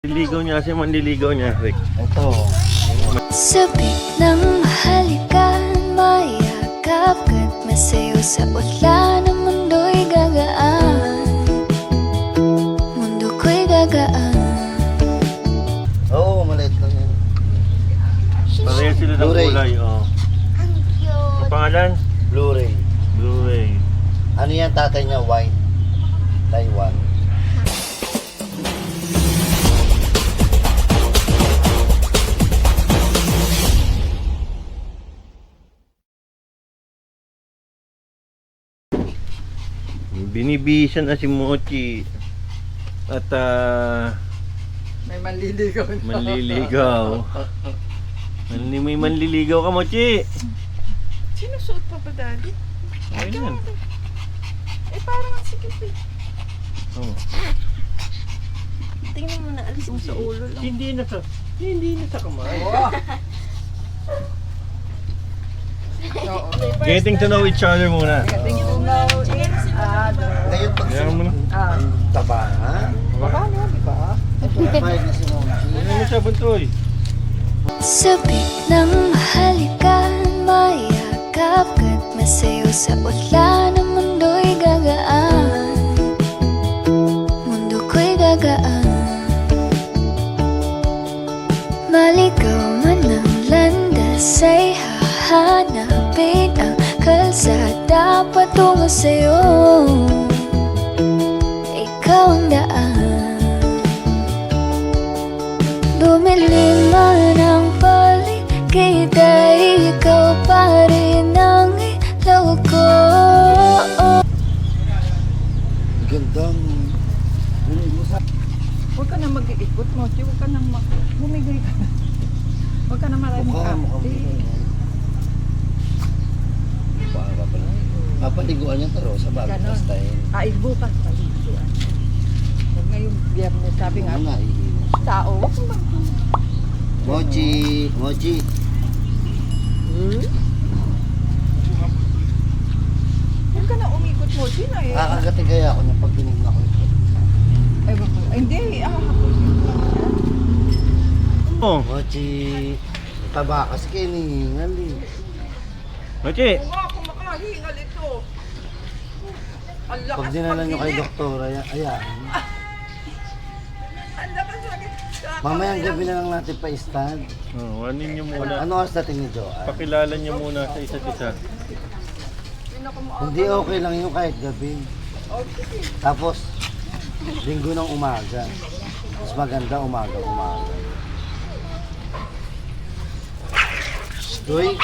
Manliligaw niya kasi manliligaw niya, Rick. Ito. Sabik ng mahalikan, mayakap ka't masayo sa utla ng mundo'y gagaan. Mundo ko'y gagaan. Oo, maliit lang yan. Pareho sila ng Blu-ray. kulay, oh. Ang Ang cute. pangalan? Blu-ray. Blu-ray. Ano yan, tatay niya? White. Taiwan. Binibisan na si Mochi. At May manliligaw na. manliligaw. May manliligaw ka, Mochi. Sinusuot pa ba, Daddy? Okay yan. Eh, parang ang sikip eh. Oh. Tingnan mo na, alis mo sa ulo lang. Hindi na sa kamay. Oo. Getting to know each other muna. Getting to know each other. Ngayon pag Kaya mo na. Ah. ang taba, ha? Baka mo, di ba? Bayad na si Mochi. Ano mo siya, Buntoy? Sabik ng mahalikan, mayakap ka't masayo sa utla ng mundo'y gagaan. Mundo ko'y gagaan. Maligaw man ang landas ay hahanapin ang kalsada patungo sa'yo. Ikaw ang daan. Bumili man ang paligid ay ikaw pa rin ang ilaw ko. Gandang. Huwag ka na mag-iikot, Mochi. Huwag ka nang bumigay ka na. Huwag ka na maraming Mukhang kapti. Baka pala. Papaliguan niya taro sa bago Ganon. style. Ay, bukas paliguan. Huwag ngayong biyernes. Sabi nga, Ano na, ihinos. tao, huwag kang bang... Mochi! Mochi! Huwag ka na umikot, Mochi na eh. Kakagating kaya ako niya pag tinignan ko ito. Ay, baka. Ay, hindi. Hapon yun lang yan. Oh, Mochi! Taba kasi kayo nihingal eh. Mochi. Oo nga, kung makahingal ito. Ang lakas Pag dinala niyo kay paghingi. doktora, ayan. Ang lakas lagi. Mamayang gabi na lang natin pa-stand. Oh, anin niyo muna. Ano oras dating ni Joa? Pakilala niyo muna sa isa't isa. Hindi okay lang yun kahit gabi. Tapos, linggo ng umaga. Mas maganda umaga. Doy!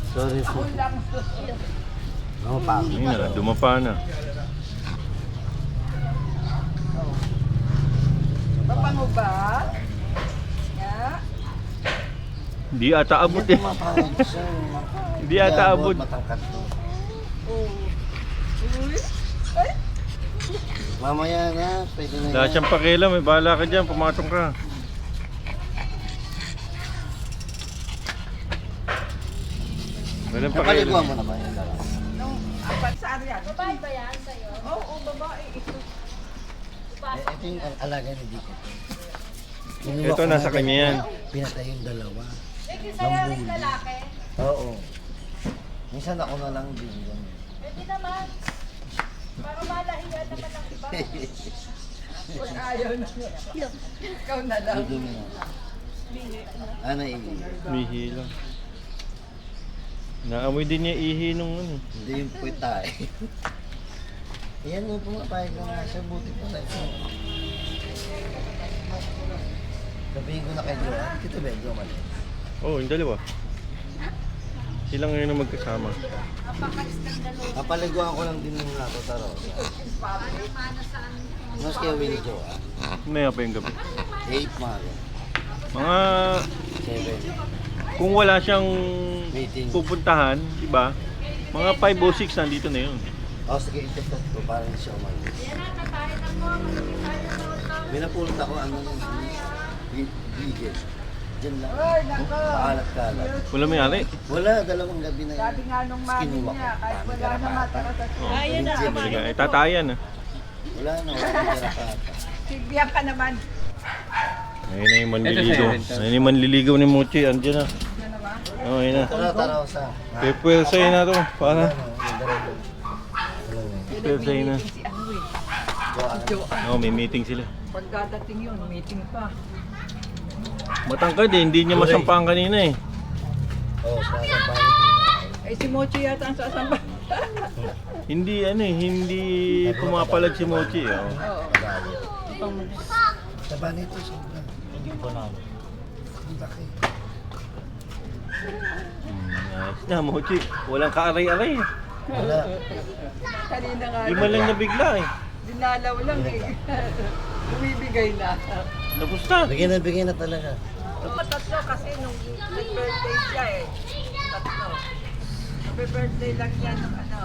Sorry po. Ano pa? Ayun na, dumapa na. Mabango ba? Nga? Hindi ata abot eh. Hindi ata abot. Matangkad to. Uy. Ay, Mamaya na, pwede na Wala yan. siyang pakialam, may bahala ka dyan, pumatong ka. Walang Napaliguan pakialam. mo na ba yan? nung apat sa yan. Babae ba yan sa'yo? Oo, babae. Ito. Ito yung alaga ni Dito. Ito, nasa kanya yan. Pinatay yung dalawa. Nambuli. Oo. Minsan ako na lang din yan. Pwede naman. Para malahiyan naman ang iba. Pag ayaw na. Ikaw na lang. Dito mo na. Ano ihi? Mihi lang. Naamoy din niya ihi nung ano. Hindi yung puwita eh. Ayan yung pumapayag na nga siya. Buti pa na ito. Sabihin ko na kay Joe. Dito ba yung Joe mali? Oo, yung dalawa. Sila ngayon ang magkasama. Kapaliguan ko lang din yung nato taro. Mas kaya Willie Joe Maya pa yung gabi. 8 mga Mga, 7. kung wala siyang Meeting. pupuntahan, di ba? Mga 5 o 6 nandito na yun. O sige, itestat ko para hindi siya umalis. Binapulot ako ano yung bigil. Diyan lang. Ay, nako. Paalat-kalat. Wala may-ari. Wala, dalawang gabi na Sabi nga nung mami Kinuha ko. niya, kahit wala na matara sa Oh, Ayan na, eh, tatayan ah. Wala na, wala na pata. Sigbiyan ka naman. Ayun na yung manliligaw. Ayun yung manliligaw ni Mochi. Andiyan na. Oh, ayun na. Tara, sa. Pepwelsay na to. Para. Pepwelsay na. Si ano eh. Si Joanne. Oh, may meeting sila. Pagdadating yun, meeting pa. Matangkad eh. Hindi niya masampang kanina eh. Oo, sasampahan. Eh si Mochi yata ang sasamba. Hindi ano eh. Hindi pumapalag si Mochi. Oh. Oo. Saba nito, sobra. Hindi ko na. Ang laki. Ayos na, Mochi. Walang kaaray-aray. Wala. Kanina nga. Di man lang nabigla eh. Dinalaw lang eh. Bumibigay na. Tapos na. Bigyan na talaga. Tatlo kasi nung nag-birthday siya eh. Tatlo. Happy birthday lang yan ng ano.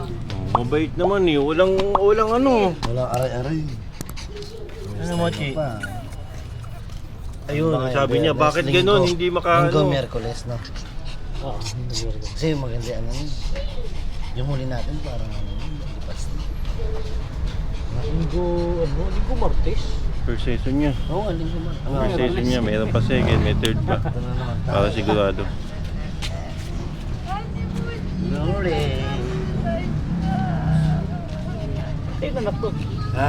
Oh, mabait naman eh. Walang ano. Walang aray-aray. Ano, Mochi? Pa. Ayun, sabi niya, bakit ganun? Hindi maka Linggo, ano. Miyerkules, no? Oo, kasi maganda ano yun. Yung huli natin parang ano yun, lipas na. Linggo Martes? First season niya. Oo, Linggo Martes. First season niya. Mayroon pa second, may third pa. Ito na naman tayo. Para sigurado. Huli. Tingnan na to. Ha?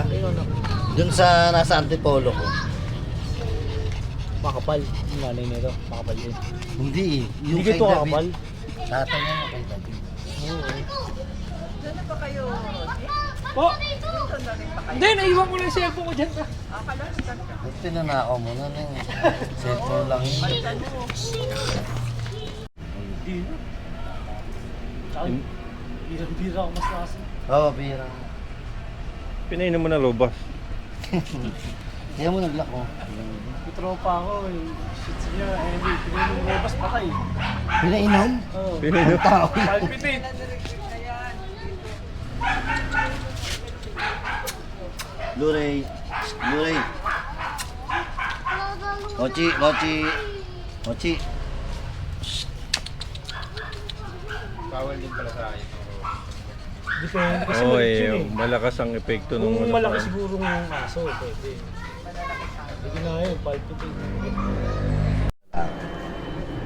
Dun sa nasa Antipolo ko. Makapal. Yung nanay nito. Makapal yun. Hindi, yung Hindi kay ito David. kakapal. Tatanya mo kay David. Saan na ba kayo? Oh! Dito na rin pa kayo. Hindi, naiwan ko lang yung cellphone ko dyan. Akala ko saan ka. Ba't pinanakaw mo na yung cellphone lang yun? Balikan mo. Tsaka, bira-bira ako mas nasa. Oo, bira. Pinainom mo na lobas. Kaya mo nag-lock mo. May tropa ako eh. Shits niya, Andy. Pinainom mo labas patay. Pinainom? Oo. Pinainom. Tao. Palpitate. Blu-ray. Blu-ray. Mochi. Depende kasi Oo maliit yun eh, eh. malakas ang epekto nung Kung ano malaki pa. siguro ng aso, pwede. Hindi na yun, palpitate.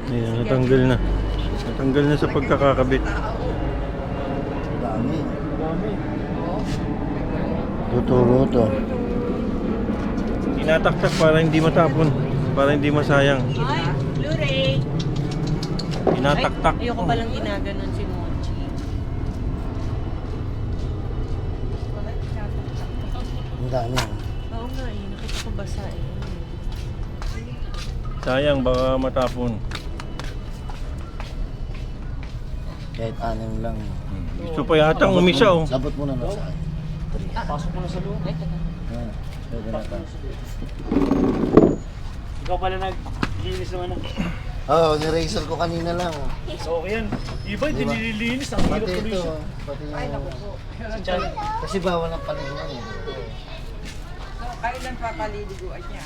Ayan, natanggal na. Natanggal na sa pagkakakabit. Dami. Dami. Tuturo to. Tinataktak para hindi matapon. Para hindi masayang. Ay, Blu-ray. Tinataktak. Ayoko palang ginaganon si Mochi. Ang dami. Oo nga eh, nakita ko basa eh. Sayang, baka matapon. Kahit anim lang. Gusto pa yatang umisa oh. Sabot mo na na sa akin. Pasok mo na sa loob. Ay, teka. Yan. Pwede na tayo. Ikaw pala naglinis naman ng... Oo, ni-razor ko kanina lang. So okay yan. Iba, hindi Diba? nililinis. Ang hirap Pati tuloy ito. siya. Pati Ay, yung... naku po. Si Chan. Kasi bawal ang paliguan eh. Kailan pa paliliguan niya?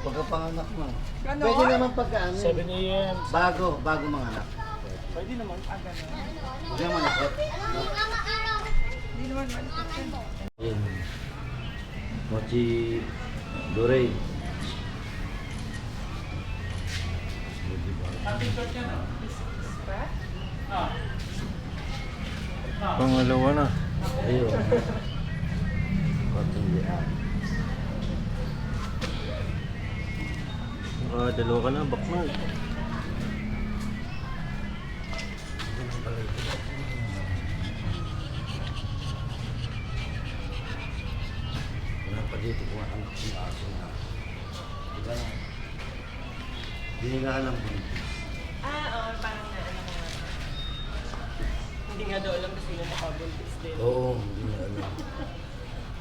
Pagkapanganak mo. Ganon? Pwede naman pagka ano. 7 a.m. Bago mga anak. Pwede naman. Huwag yung manakot. Hindi naman malikot yan. Ayun. Mochi Blu-ray. Pangalawa na. Ayun. Patindi. Dalawa ka na, baknog. Wala pa dito kung anak ng aso na. Diba na? Hindi nga alam kung Oo, parang na ano ko nga. Hindi nga daw alam kasi nakabuntis din. oo, hindi nga alam.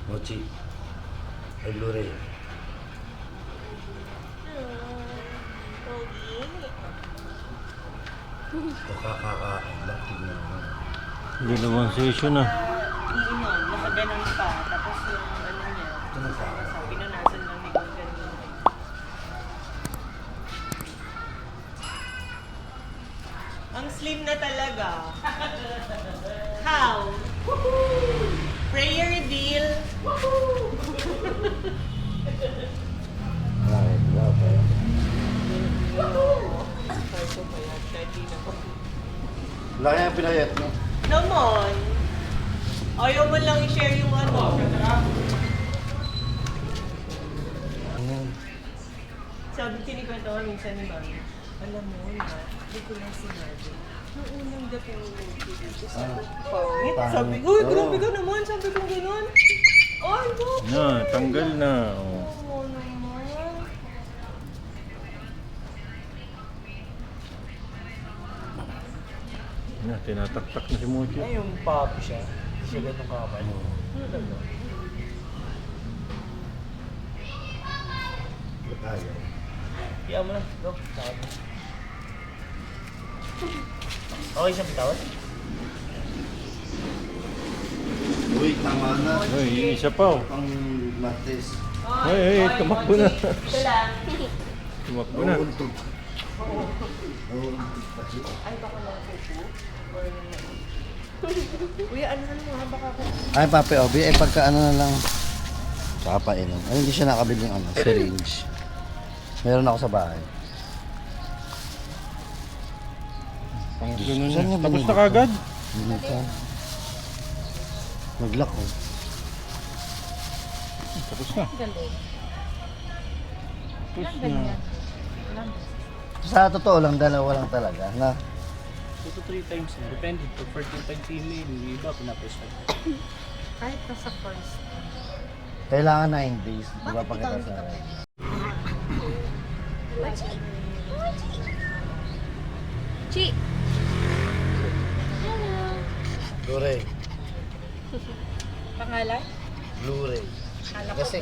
Mochi. Ay Blu-ray. O kakakain lang. Tignan mo. Dalawang session na. Iinom, nakaganon pa. Tapos yung ano niya, Ito na pa. pinunasan lang ni Gong ganun. Ang slim na talaga. How? Prayer reveal. Bakit? Laki ang pinayat, no? Naman. Ayaw mo lang i-share yung ano. Sabi, kinikwento ko minsan ni Mami, alam mo na, hindi ko lang sinabi. Noong unang dating mo dito, sabi ko, pangit. Sabi ko, uy, grabe ka naman. Sabi ko gano'n. Ay, no. Na, tanggal na. Oh. Oo naman. Na, tinataktak na si Mochi. Ay, yung papi siya. Siya ganun kapal. Ayaw. Kaya mo na. Go. Takot mo. Okay siya bitawan? Uy, tama na. Ay, yung isa pa. Oh. Pang matis. Ay, tumakbo na. Ito lang. Tumakbo na. Nauuntog. Nauuntog pa siya. Ay, baka lang po. Kuya, ano na mga baka ko? Ay, Papi Obi, eh pagka ano na lang. Saka painom. Ay, hindi siya nakabili ng ano, syringe. Meron ako sa bahay. Ganun Saan na. niya Tapos binili na to? kagad? Binigyan. Nag-lock ko. Tapos na. Tapos na. Sa totoo lang, dalawa lang talaga. Na, 2 to 3 times na. Depende. Pag 14 times email, yung iba pinaprescribe. Kahit nasa first. kailangan 9 days. Di ba pagkita sa akin? Chi! Blu-ray. Pangalan? Blu-ray. Kasi,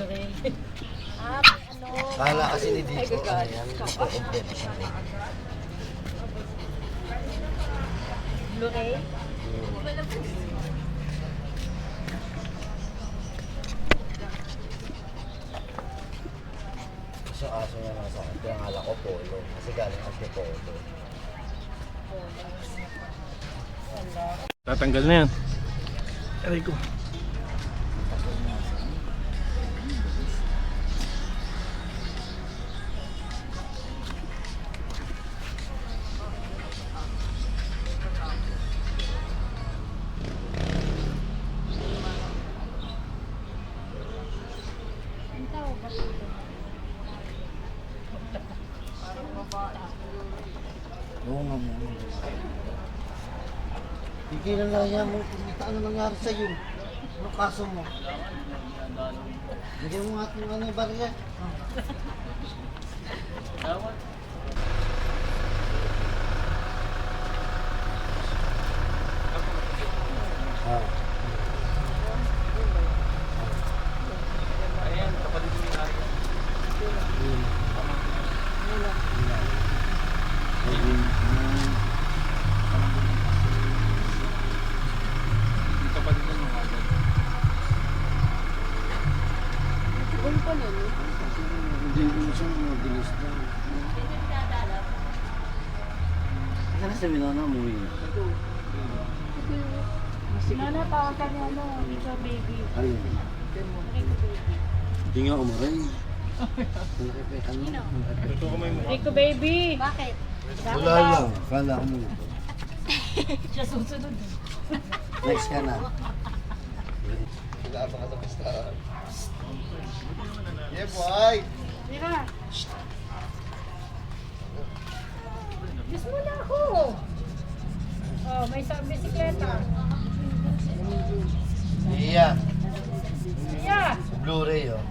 Ah, ano? kala kasi ni Dito, ano yan, kompleto siya. Blu-ray? Kasi yung aso niya nasa akin, pinangala ko Polo. Kasi galing kasi Polo. Tatanggal na yan. Aray ko. Oo nga mo. Tigilan lang yan mo. Kumita ano nangyari sa'yo. Ano kaso mo? Hindi mo nga itong ano barya. Ah. Ayan, kapatid mo yung hari. Yung kapatid mo yung hari. Hindi mo siya mabilis na. Sana sa Minona mo yun. Nana, tawag ka niya, ano, ikaw baby. Ayun. Hindi nga umaray. Ito ko may mukha. Rico baby! Bakit? Wala lang. Kala ko mo. Siya susunod. Next ka na. Yeah, boy! Mira! Miss mo na ako! Oh, may bisikleta. Iya. Yeah! Blu-ray oh.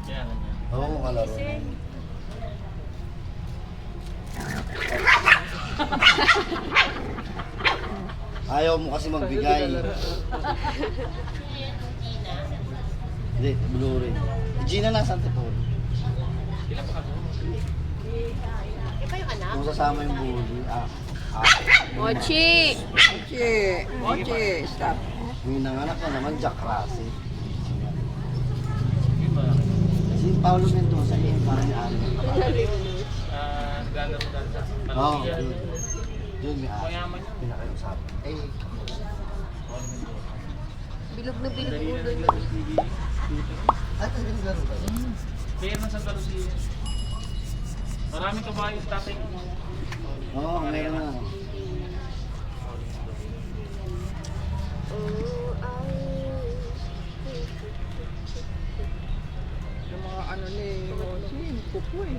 Kaya nga niya. Oo, kalaro. Ayaw mo kasi magbigay. Hindi, Blu-ray. Gina na, Santa Paul. Iba yung anak? Kung sasama yung bully, Mochi! Mochi, stop. yung nanganak na naman, Jack Russell. Yun ba? Si Paulo Mendoza, yung parang ni Ari. Naglalaro dansa. Oo, Panood yun. Yun, may Ari. Mayaman yun. Pinakaiusapan. Bilog na bilog Dali na ulo nila niya. sa TV. At ang gano'n ba? Kaya man sa Galusiya. Maraming kabayo sa tatay ko. Oo, meron na. Yung mga ano ni Mochi, pupo eh.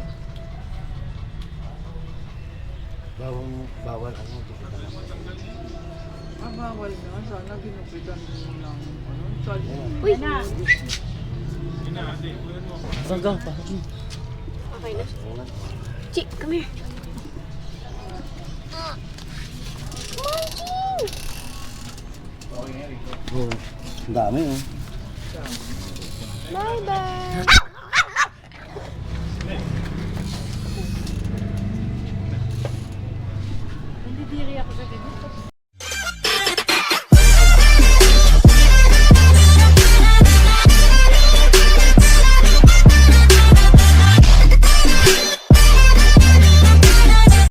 Bawal ano, tikita lang. Bawal na. Sana ginupitan mo lang. Ano? Sali. Uy! Na. Okay na. Chi, come here. Oo. Ang dami oh. Bye-bye!